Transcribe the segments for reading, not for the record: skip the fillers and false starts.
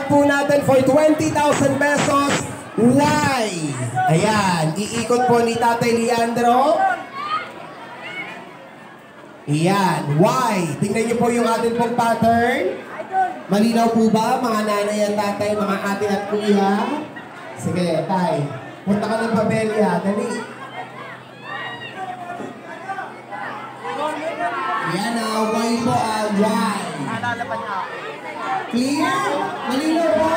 jackpot po natin for 20,000 pesos. Why? Ayan, iikot po ni Tatay Leandro. Ayan, why? Tingnan niyo po yung atin pong pattern. Malinaw po ba, mga nanay at tatay, mga ate at kuya? Sige, tay. Punta ka ng pabelya. Dali. Ayan na, why po ang why? Clear? Malinaw po?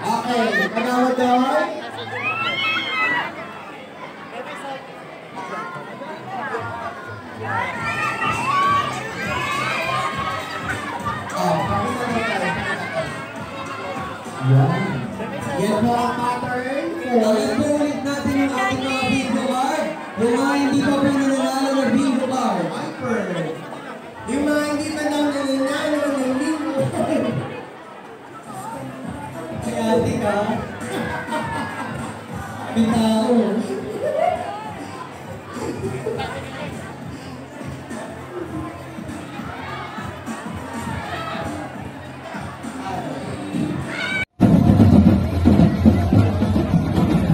Okay, pagawad doon. Yan po ang pattern. Ulit natin yung ating mga bingo card. Yung mga hindi pa po nananalo ng bingo card. Yung mga hindi pa lang nananalo ng bingo card. Kaya ate ka. May tao.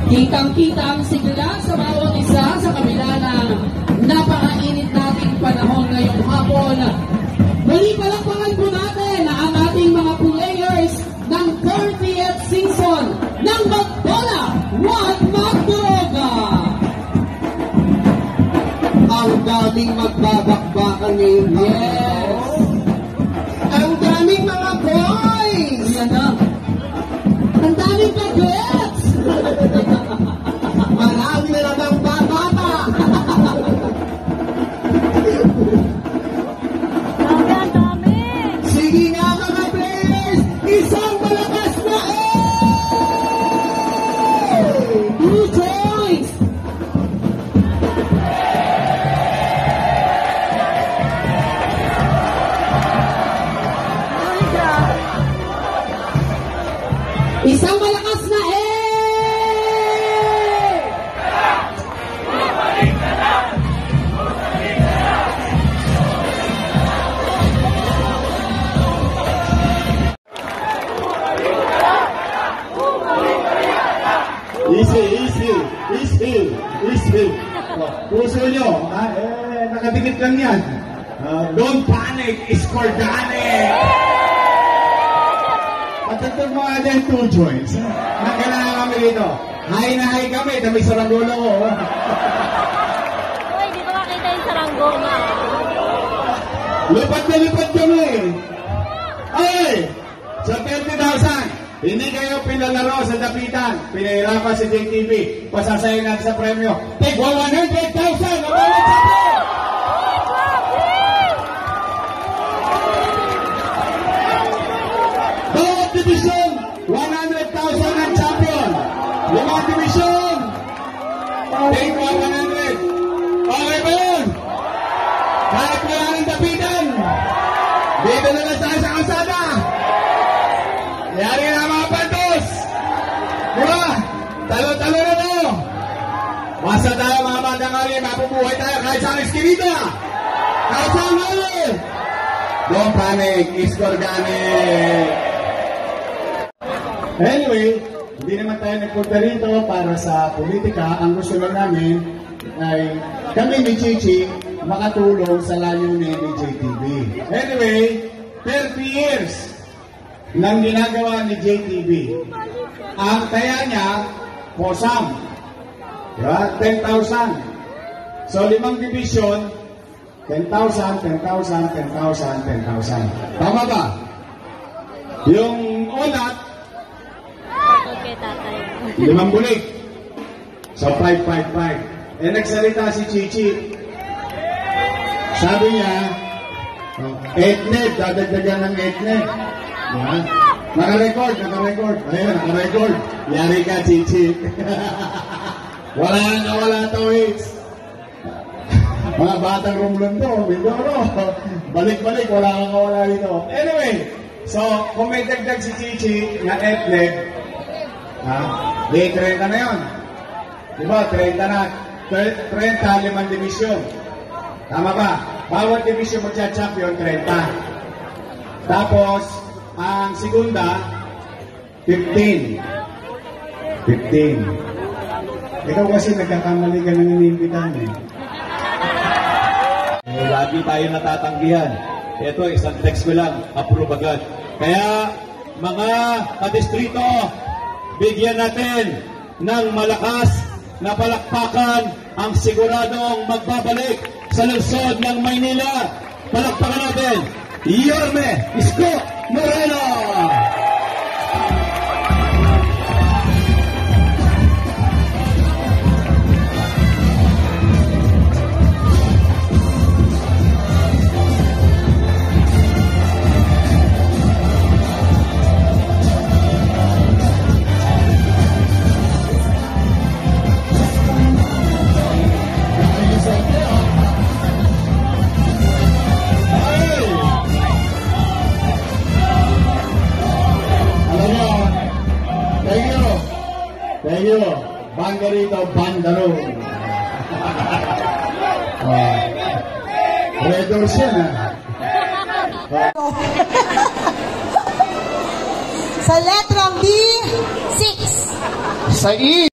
Kitang-kita ang sigla sa bawat isa sa kabila ng napakainit nating panahon ngayong hapon. Muli palakpakan po natin ang ating mga players ng 40th season ng Magbola What Magdoroga. Ang daming magbabakbakan ngayon. Yes! Ang daming mga boys! Yan na. Ang daming bagets! Marami na namang bata! Sige nga mga players! Isang malakas na Blue choice! Isang malakas na Easy. Puso nyo, nakadikit lang yan. Don't panic, Iscordane! Patutog mo nga din 2 joints. Kailangan kami dito. High na high kami, dami saranggola ko. Uy, di ko makita yung saranggola. Lipad na lipad kami. Ay! Sa 30,000. Hindi kayo pinalaro sa dapitan. Pinahirapan si JTV. Pasasayin natin sa premyo. Take 100,000! Ang bawat champion! Bawat division, 100,000 ang champion. 5 division. Take 100. Okay ba yun? Kahit wala ng dapitan. Dito na lang tayo sa kalsada. Yari na mga pantos! Diba? Talo-talo na to! Basta tayo mga bandang mapubuhay tayo kahit saan eskinita! Kahit saan hali! Don't panic, Iscordane! Anyway, hindi naman tayo nagpunta rito para sa politika. Ang gusto lang namin ay kami ni Chichi makatulong sa layunin ni JTV. Anyway, 30 years nang ginagawa ni JTV. Ang taya niya, posam. Diba? 10,000. So, 5 division, 10,000, 10,000, 10,000, 10,000. Tama ba? Yung ulat, 5 bulig. So, 555. Nagsalita si Chichi. Sabi niya, 8 dadagdagan ng 8 Yan. Naka-record. Ayun, naka-record. Yari ka, Chichi. Wala to, Hits. Mga batang rumlon to, Mindoro. Balik-balik, wala kang kawala dito. Anyway, so, kung may dagdag si Chichi na etnet, di 30 na yun. Diba, 30 na. 30, 5 division. Tama ba? Bawat division magcha-champion, 30. Tapos, ang segunda, 15. 15. Ikaw kasi nagkakamali ka ng inimbitan eh. Lagi tayo natatanggihan. Ito, isang text ko lang, approve agad. Kaya, mga kadistrito, bigyan natin ng malakas na palakpakan ang siguradong magbabalik sa lungsod ng Maynila. Palakpakan natin, Yorme Isko Moreno! Thank you. Bangga rito, Bandaro. Red Doors yan, ha? Sa letrang B, 6. Sa E.